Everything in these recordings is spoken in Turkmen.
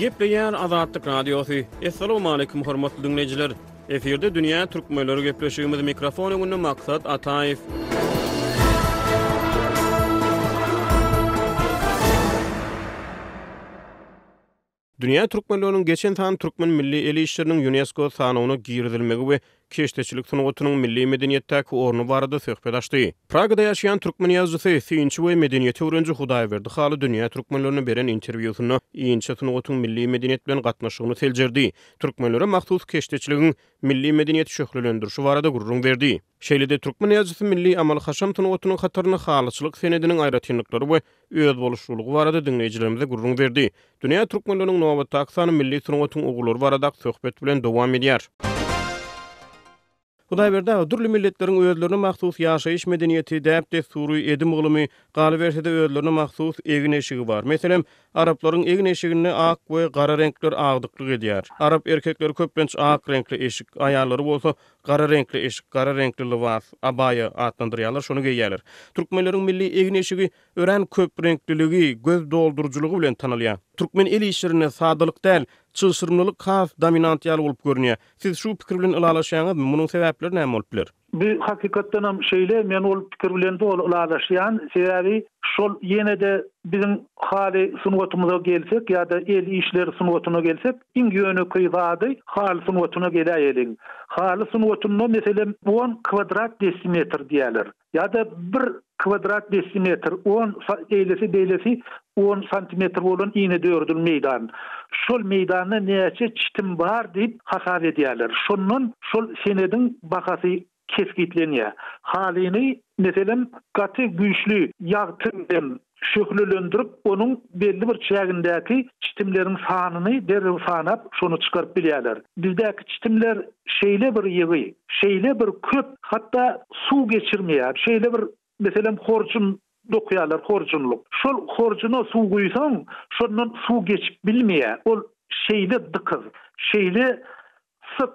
Gepleýär Azatlyk Radiosu. Assalamu alaykum hormatly dinleyijiler. Eferde dünýä türkmenleri gepleşýümiz mikrofonyny maksat Ataýew. Dünýä türkmenleriniň geçen tan türkmen milli eli işleriniň UNESCO sanawyna girdilmegi we keşteçilik sunugatynyň milli medeniýetdäki orny barada söhbet açdy. Pragada ýaşaýan türkmen ýazgysy Süýünçi we medeniýeti öwrenji Hudaýberdi haly dünýä türkmenlerine beren interwýusyny iňçe sunugatynyň milli medeniýet bilen gatnaşygyny seljerdi. Türkmenlere mahsus keşteçiligiň milli medeniýet şöhrelendirişi barada gurrun berdi. Şeýlede türkmen ýazgysy milli amal haşam sunugatynyň hatyryny halyçylyk senediniň aýratynlyklary we öz boluşçulugy barada dinleýijilerimize gurrun berdi. Dünýä türkmenleriniň nowatda aksany milli sunugatynyň uglary barada söhbet bilen dowam edýär. Hudaýberde durly milletleriň özlerine mahsus ýaşaýyş medeniýeti, däpde suruy edim gylymy, galy bersede özlerine mahsus egin eşigi bar. Meselem, Araplaryň egin eşigini ak we gara renkler agdyklyk edýär. Arap erkekleri köplenç ak renkli eşik, aýallary bolsa gara renkli eşik, gara renkli libas, abaya adlandyrýarlar, şonu geýýärler. Türkmenleriň milli egin eşigi ören köp renkliligi, göz doldurujylygy bilen tanylýar. Türkmen eli işlerine sadalyk däl, çylşyrmlylyk has dominant ýaly bolup görünýär. Siz şu pikir bilen ylalaşýaňyz, munyň sebäpleri näme bolup biler? Bir hakykatdan hem şeýle men ol pikir bilen de ylalaşýan sebebi şol ýene de bizim hali sunugatymyza gelsek ýa-da el işleri sunugatyna gelsek iň ýöneki zady hal sunugatyna gelýärliň. Hal sunugatyna meselem 10 kvadrat desimetr diýerler. ýa-da 1 kvadrat desimetr 10 eýlesi 10 santimetr bolan iňe dördül meýdan. Şol meýdanda näçe çitim bar diýip hasap edýärler. Şondan şol senediň bahasy keskitlenýär. Halyny meselem gaty güýçlü ýagtymdan şöhrelendirip onun belli bir çägindäki çitimleriň sanyny derrew sanap şonu çykaryp bilýärler. Bizdäki çitimler şeýle bir ýygy, şeýle bir köp, hatda suw geçirmeýär. Şeýle bir meselem horjun dokýarlar, horjunlyk. Şol horjuna suw guýsaň, şondan suw geçip bilmeýär. Ol şeýle dıkyz, şeýle syk.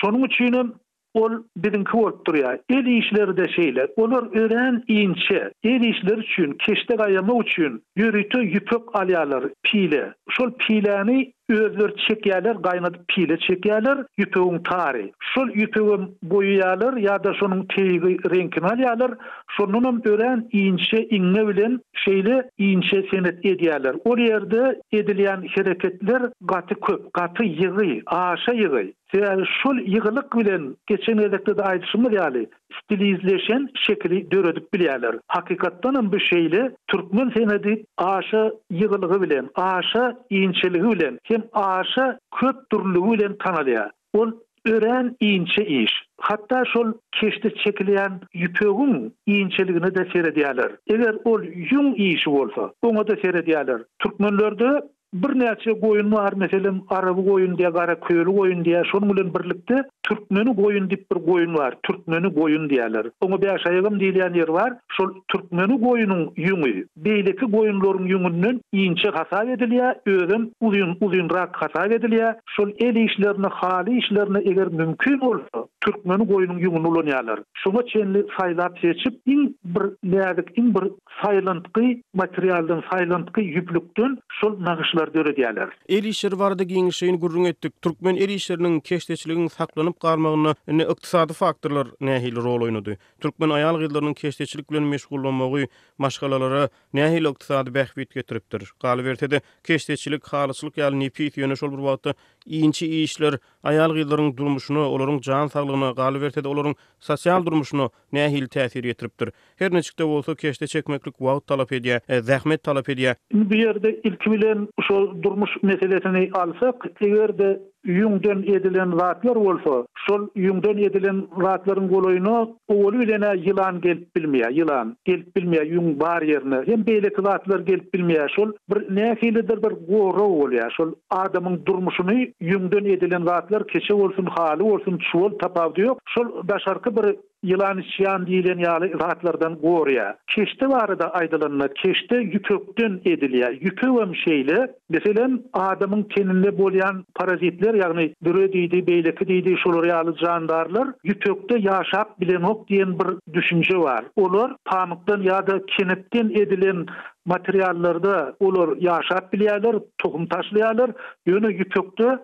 Şonuň üçin ol birinki bolup durýar. El işleri de şeýler. Olar ören iňçe. El işleri üçin, keşde gaýama üçin ýörüte ýüpek alýarlar, pile. Şol pileni özleri çekýärler, gaýnadyp pile çekýärler, ýüpegiň tary. Şol ýüpegi boýaýarlar ýa-da şonuň tegi renkini alýarlar. Şonunam ören iňçe iňne bilen şeýle iňçe senet edýärler. Ol ýerde edilýän hereketler gaty köp, gaty ýygy, aşa ýygy. Yani şol ýygylyk bilen geçen ýerde de aýdyşymyz ýaly stilizleşen şekli döredip bilýärler. Hakykatdan hem bu şeýle türkmen senedi aşa ýygylygy bilen, aşa iňçeligi bilen, hem aşa köp türlügi bilen tanalýar. Ol ören iňçe iş. Hatta şol keşde çekilýän ýüpegiň iňçeligini de seredýärler. Eger ol ýuň işi bolsa, oňa da seredýärler. Türkmenlerde bir näçe goýun bar, meselem araby goýun diýe, gara köýlü goýun diýe, şonuň bilen birlikde türkmeni goýun diýip bir goýun bar. Türkmeni goýun diýerler. Oňa beýaşaýygym diýilýän ýer bar. Şol türkmeni goýunyň ýüňi, beýleki goýunlaryň ýüňünden iňçe hasap edilýär, özüm uzunrak hasap edilýär. Şol el işlerini, hali işlerini eger mümkin bolsa, türkmeni goýunyň ýüňüne ulanýarlar. Şoňa çenli saýlap seçip iň bir näzik, iň bir saýlantky materialdan, saýlantky ýüplükden şol nagşylar döredýärler. El işleri barada giňişeýin gurrun etdik. Türkmen el işleriniň keşdeçiliginiň saklanyp galmagyna ykdysady faktorlar nähili rol oýnady? Türkmen aýal gyzlarynyň keşdeçilik bilen meşgullanmagy maşgalalara nähili ykdysady bähbit getiripdir? Galy bersede keşdeçilik, halyçylyk ýaly nepis ýöne şol bir wagtda iňçe işler aýal gyzlarynyň durmuşyna, olaryň jan saglygyna, galy bersede olaryň sosial durmuşyna nähili täsir getiripdir? Her neçikde bolsa keşde çekmeklik wagt talap edýär, zähmet talap edýär. Bu ýerde ilki bilen şol durmuş meselesini alsak, egerde ýüňden edilen zatlar bolsa, şol ýüňden edilen zatlaryň goloýuna oğlu bilen ýylan gelip bilmeýär, ýüň bar ýerine. Hem beýleki zatlar gelip bilmeýär. Şol bir nähilidir bir goro bolýar. Şol adamyň durmuşyny ýüňden edilen zatlar keşe bolsun, haly bolsun, şol tapawdy ýok. Şol başarky bir ýylan işýän diýilen ýaly zatlardan gorýar. Keşde barada aýdylanlar, keşde ýüpekden edilýär. Ýüpek hem şeýle Meselen adamın teninde bolýan parazitler, ýagny bürö diýdi, beýleki diýdi, şolar ýaly jandarlar ýüpekde ýaşap bilenok diýen bir düşünje bar. Olar pamukdan ýa-da kenepden edilen materiallarda olar ýaşap bilýärler, tohum taşlaýarlar, ýöne ýüpekde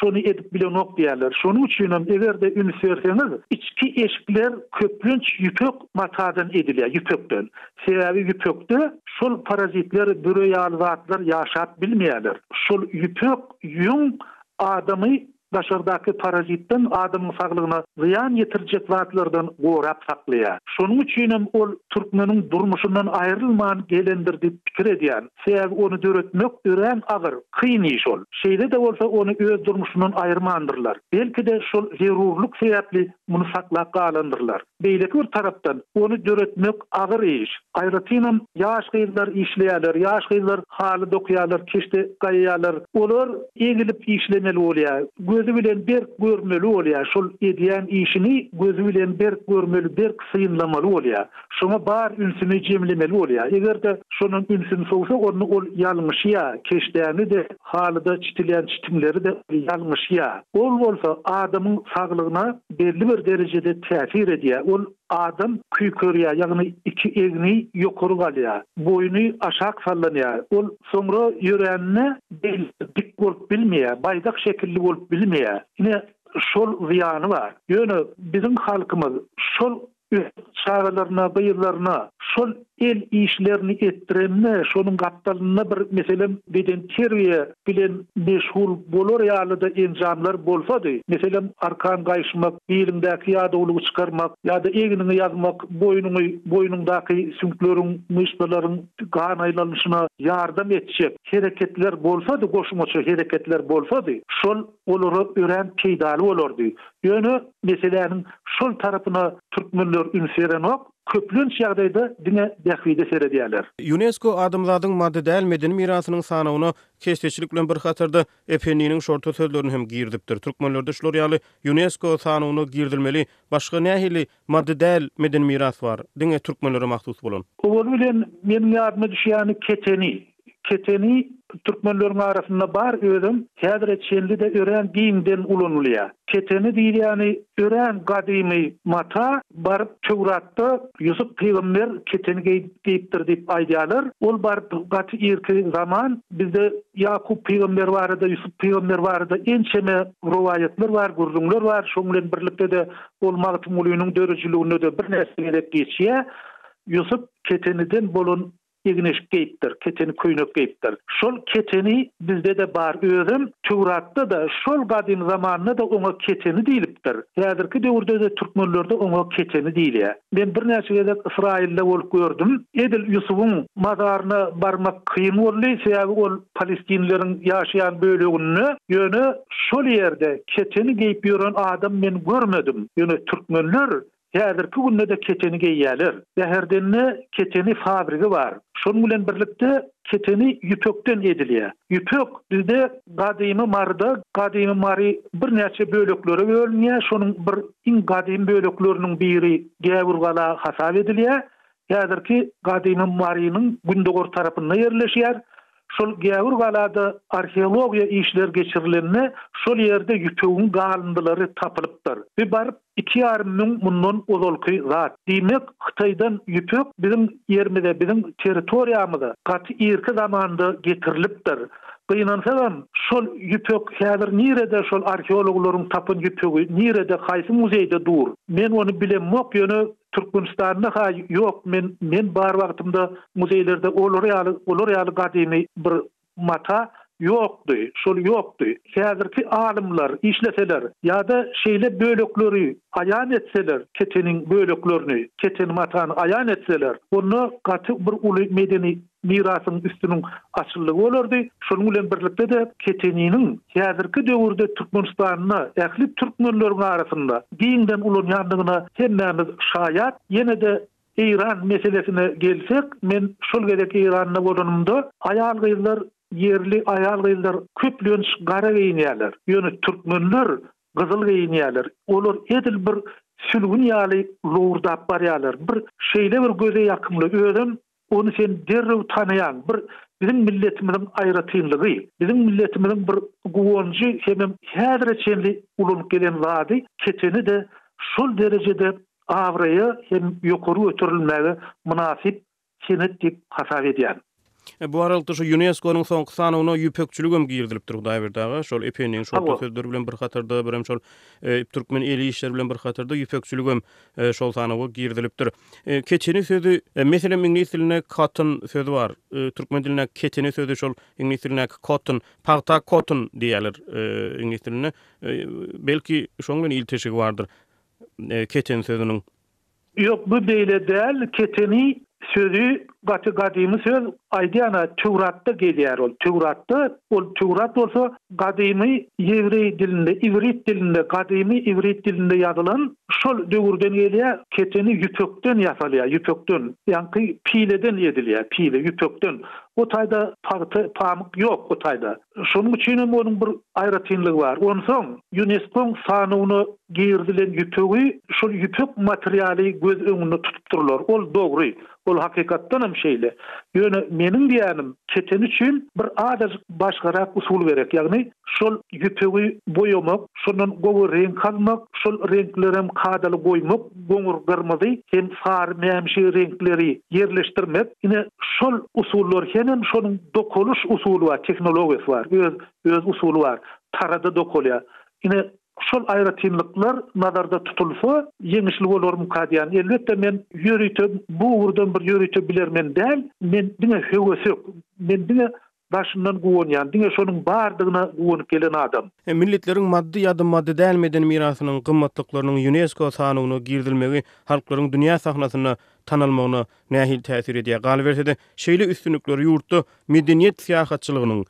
şonu edip bilenok diýerler. Şonuň üçin egerde ünsürseňiz, içki eşikler köplünç ýüpek matadan edilýär, ýüpekden. Sebäbi ýüpekde şol parazitler, bürö ýaly zatlar ýaşap bilmeýärler. Şol ýüpek ýüň adamy daşardaky parazitden adamyň saglygyna ziyan ýetirjek zatlardan gorap saklaýar. Şonuň üçin ol türkmeniň durmuşyndan aýrylman gelendir diýip pikir edýär. Sebäbi onu döretmek ören agyr, kyn iş ol. Şeýle de bolsa onu öz durmuşyndan aýyrmandyrlar. Belki de şol zerurluk sebäpli muny saklap galandyrlar. Beýleki bir tarapdan onu döretmek agyr iş. Aýratynam ýaş gyzlar işleýärler, ýaş gyzlar haly dokýarlar, keşde gaýýarlar. Olar egilip işlemeli bolýar. Gözü bilen berk görmeli bolýar. Şol edýän işini gözü bilen berk görmeli, berk syýnlamaly bolýar. Şoňa bar ünsüni jemlemeli bolýar. Egerde şonuň ünsüni soňsa onu ol ýalňyşýa, keşdäni de halyda çitilýän çitimleri de ýalňyşýa. Ol bolsa adamyň saglygyna belli bir derejede täsir edýär. Ol adam küýkörýär, ýagny iki egni ýokary galýar, boyny aşak sallanýar. Ol soňra ýörenine dik bolup bilmeýär, baýdak şekilli bolup bilmeýär. Ine şol ziýany bar. Ýöne bizim halkymyz şol çağlarına, bıyırlarına, şol el işlerini ettirenne, şonun kaptalyna bir meselem beden terbiye bilen meşhur bolor ýaly da enjamlar bolsady. Meselem arkan gaýşmak, beýlingdäki ýa-da çykarmak, ýa-da egniňi ýazmak, boýnuňdaky süňkleriň, myşbalaryň gan aýlanýyşyna ýardam etjek hereketler bolsady, goşmaçy hereketler bolsady, şol olary ören peýdaly bolardy. Ýöne meselenin şol tarapyna türkmenler ünsürenok, köplünç ýagdaýda diňe dähwide seredýärler. UNESCO adamzadyň madde däl medeni mirasynyň sanawyna kesdeçilik bilen bir hatarda epeniň şorta sözlerini hem girdipdir. Türkmenlerde şolar ýaly UNESCO sanawyna girdilmeli başga nähili madde däl medeni miras bar? Diňe türkmenlere mahsus bolan. Ol bilen meniň ýadyma düşýäni keteni türkmenleriň arasynda bar özüm häzir etşenli de ören giýimden ulanylýar. Keteni diýýäni ören gadymy mata bar Tewratda Yusuf peýgamber keteni giýipdir diýip aýdýarlar. Ol bar gaty irki zaman bizde Yakup peýgamber barada, Yusuf peýgamber barada ençeme rowaýatlar bar, gurrunlar bar. Şoň bilen birlikde de ol magtym ulynyň dörejligine de bir näse gerek geçýär. Yusuf keteniden bolan egneşik geyipdir, keteni köýnek geyipdir. Şol keteni bizde de bar özüm, Tewratda da şol gadim zamanında da ona keteni diýilipdir. Häzirki döwürde de türkmenlerde ona keteni diýilýär. Ben bir näçe gezek Israilde bolup gördüm. Edil Yusufuň mazaryna barmak kıyyn boldy, sebäbi ol Palestinleriň ýaşaýan bölegini ýöne şol ýerde keteni geyip ýören adam men görmedim. Ýöne türkmenler häzirki günde de keteni giýýärler. Bäherdenne keteni fabrigi bar. Şonuň bilen birlikde keteni ýüpekden edilýär. Ýüpek bizde gadymy mary bir näçe böleklere bölünýär. Şonuň bir iň gadym bölekleriniň biri Gäwurgala hasap edilýär. Häzirki gadymy marynyň gündegor tarapynda ýerleşýär. Şol Gäwurgalada arheologiýa işler geçirilende şol ýerde ýüpegiň galındylary tapylypdyr. Bir barıp 2,5 ming mundan ozalky zat. Diýmek Hytaýdan ýüpek bizim ýerimize, bizim territoriýamyza gaty irki zamanda getirilipdir. Gynansadan şol ýüpek häzir nirede şol arheologlaryň tapyn ýüpegi nirede haýsy muzeýde dur? Men onu bilemok, ýöne Türkmenistanda ýok, men bar wagtymda muzeýlerde olar ýaly gadymy bir mata ýokdy, şol ýokdy. Häzirki alymlar işleseler ýa-da şeýle bölekleri aýan etseler, keteniň böleklerini, keteni matany aýan etseler, onu gaty bir uly medeni mirasyň üstüniň açylygy bolardy. Şonuň bilen birlikde de keteniň häzirki döwürde Türkmenistanyna, ähli türkmenleriň arasynda giňden ulanýandygyna hemmemiz şaýat. Ýene de İran meselesine gelsek, men şol gerek İran'da bolanymda aýal gyzlar, yerli aýal gyzlar köplünç gara giýinýärler. Ýöne türkmenler gyzyl giýinýärler. Olar edil bir sülgün ýaly lowurdap barýarlar. Bir şeýle bir göze ýakymly özüm onu sen derrew tanayan bir bizim milletimizin aýratynlygy, bizim milletimizin bir guwonjy hem häzir çenli ulunup gelen zady keçeni de şol derejede awraya hem ýokary ötürilmäge münasip senet dip hasap edýär. Bu aralıkda şu UNESCO'nun soňky sanawyna ýüpekçiligem girdilip durdy daýberdaga. Şol epenin şol sözleri bilen bir hatarda bilen şol türkmen eli işler bilen bir hatarda ýüpekçiligem şol sanawy girdilipdir. Keçeni sözü meselem ingliz diline cotton sözü var. Türkmen diline keçeni sözü şol ingliz diline cotton, parta cotton diýerler ingliz diline. Belki şoň bilen ilteşigi bardyr. Keçen sözüniň. Ýok, bu beýle däl, keteni sözü gadymy söz aýdýana Tewratda gelýär ol. Tewrat bolsa gadymy Ýevrey dilinde, İbrit dilinde, gadymy İbrit dilinde ýazylan şol döwürden gelýär. Keteni ýüpekden ýasalýar, ýüpekden, ýa-ni pileden ýedilýär, pile ýüpekden. O taýda pamyk ýok o taýda. Şonuň üçin onuň bir aýratynlygy bar. Onsoň UNESCO sanawyna girdilen ýüpegi şol ýüpek materialy göz öňünde tutup durlar. Ol dogry. Ol hakykatdan hem şeýle. Ýöne meniň diýenim keçen üçin bir adaz başgarak usul berek. Ýagny şol ýüpegi boýamak, şondan gowy renk almak, şol renkleri hem kadaly goýmak, goňur gyrmyzy hem sary mämşi renkleri yerleşdirmek. Ine şol usullar hem şonuň dokuluş usuly var, teknologiýasy var, öz usuly var. Tarada dokulýar. Ine şol aýratynlyklar nazarda tutulsa ýeňişli bolar mukadyan. Elbetde men ýöritem, bu urdan bir ýöritem bilermen däl, men diňe höwesek, men diňe başyndan guwonýan, diňe şonuň bardygyna guwonyp gelen adam. Milletleriň maddi ýa-da maddi dälmeden mirasynyň gymmatlyklarynyň UNESCO sanawyna girdilmegi halklaryň dünýä sahnasyna tanalmagyna nähil täsir edýär. Galberse şeýle üstünlikleri ýurtda medeniýet syýasatçylygynyň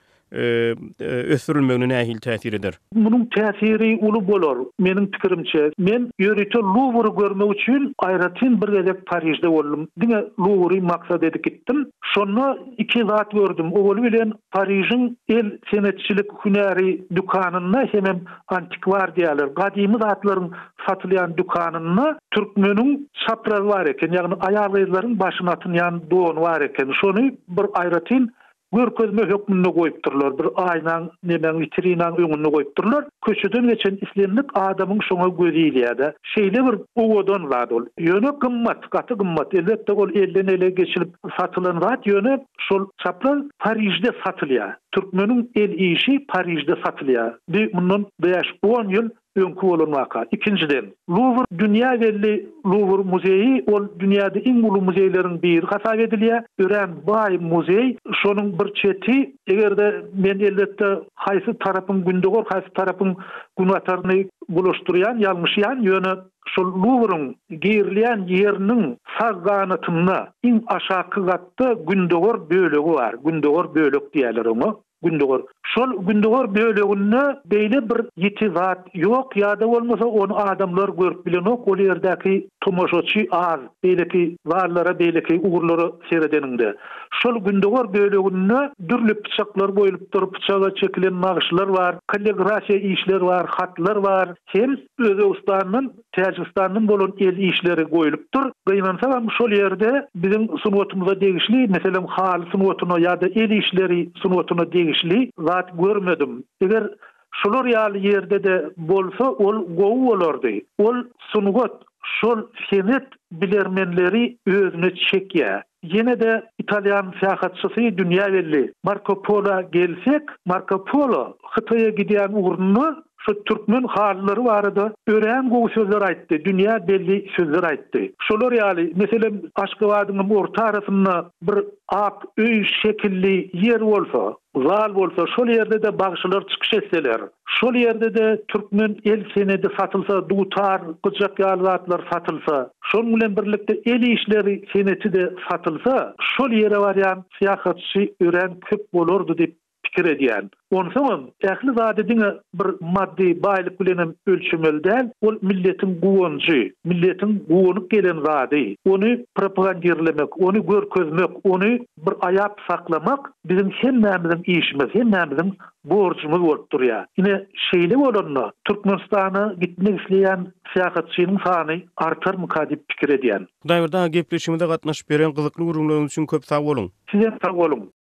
ösürilmegine nähil täsir eder. Munyň täsiri uly bolar. Meniň pikirimçe, men ýörite Louvre görmek üçin aýratyn bir gezek Parijde boldum. Diňe Louvre'y maksat edip gitdim. Şonda iki zat gördüm. Owul bilen Parijiň el senetçilik hünäri dükanyna hem antikvar diýerler. Gadymy zatlaryň satylýan dükanyna türkmeniň çaprary bar eken, ýagny aýarlarylaryň başyna atýan don bar eken. Şonu bir aýratyn görkezme hökmünde goýupdyrlar. Bir aýnaň, nemen vitrinaň öňünde goýupdyrlar. Köçeden geçen islenlik adamyň şoňa gözi ilýär. Şeýle bir owadan zat ol. Ýöne gymmat, gaty gymmat. Elbetde ol elden ele geçilip satylan zat ýöne şol çaplar Parijde satylýar. Türkmeniň el işi Parijde satylýar. Mundan 5-10 ýyl öňkü bolan waka. İkinciden, Louvre dünýä belli Louvre muzeyi ol dünýäde iň uly muzeyleriň biri hasap edilýär. Ören bay muzey, şonuň bir çeti, egerde men elbetde haýsy tarapyň gündegor, haýsy tarapyň günataryny bulaşdyrýan, ýalňyşýan ýöne şol Louvre'ň girilýän ýeriniň sag ganatyna iň aşaky gatda gündegor bölegi bar. Gündegor bölek diýerler onu. Gündegor. Şol gündegor böleginde beýle bir ýeti zat ýok ýa-da bolmasa onu adamlar görüp bilenok, ol ýerdäki tomoşaçy az, beýleki zarlara, beýleki ugurlara seredeninde. Şol gündegor böleginde dürli bıçaklar goýulyp durup, bıçaga çekilen nagşylar bar, kalligrafiýa işler bar, hatlar bar. Hem Özbegistanyň, Täjikistanyň bolan el işleri goýulypdyr. Gynansa şol ýerde bizim sunwatymyza degişli, meselem hal sunwatyna ýa-da el işleri sunwatyna degişli zat görmedim. Eger şolar ýaly ýerde de bolsa ol gowy bolardy. Ol sunwat şol senet bilermenleri özüne çekýär. Yine de İtalyan seyahatçısı dünýä belli. Marco Polo gelsek, Marco Polo Hytaýa gidýän urunna şu türkmen hallary barada ören gowy sözler aýtdy. Dünýä belli sözler aýtdy. Şolar ýaly, meselem Aşgabatyň orta arasynda bir ak öý şekilli yer bolsa, zal bolsa, şol ýerde de bagşylar çykyş etseler, şol ýerde de türkmen el senedi satylsa, dutar, gyjak ýalyatlar satylsa, şonuň bilen birlikde el işleri seneti de satylsa, şol ýere barýan syýasatçy ören köp bolardy diýip pikir edýän. Onsoň ähli zady diňe bir maddi baýlyk bilen ölçümeli däl, ol milletiň guwunjy, milletiň guwunyp gelen zady. Ony propagandirlemek, ony görkezmek, ony bir aýap saklamak bizim hemmämizin işimiz, hemmämizin borcumuz bolup durýar. Ine şeýle bolanna Türkmenistana gitmek isleýän syýasatçynyň sany artarmy diýip pikir edýän. Hudaý berdi, gepleşimide gatnaşyp beren gyzykly gurulmalarynız üçin köp sag bolun. Size sag bolun.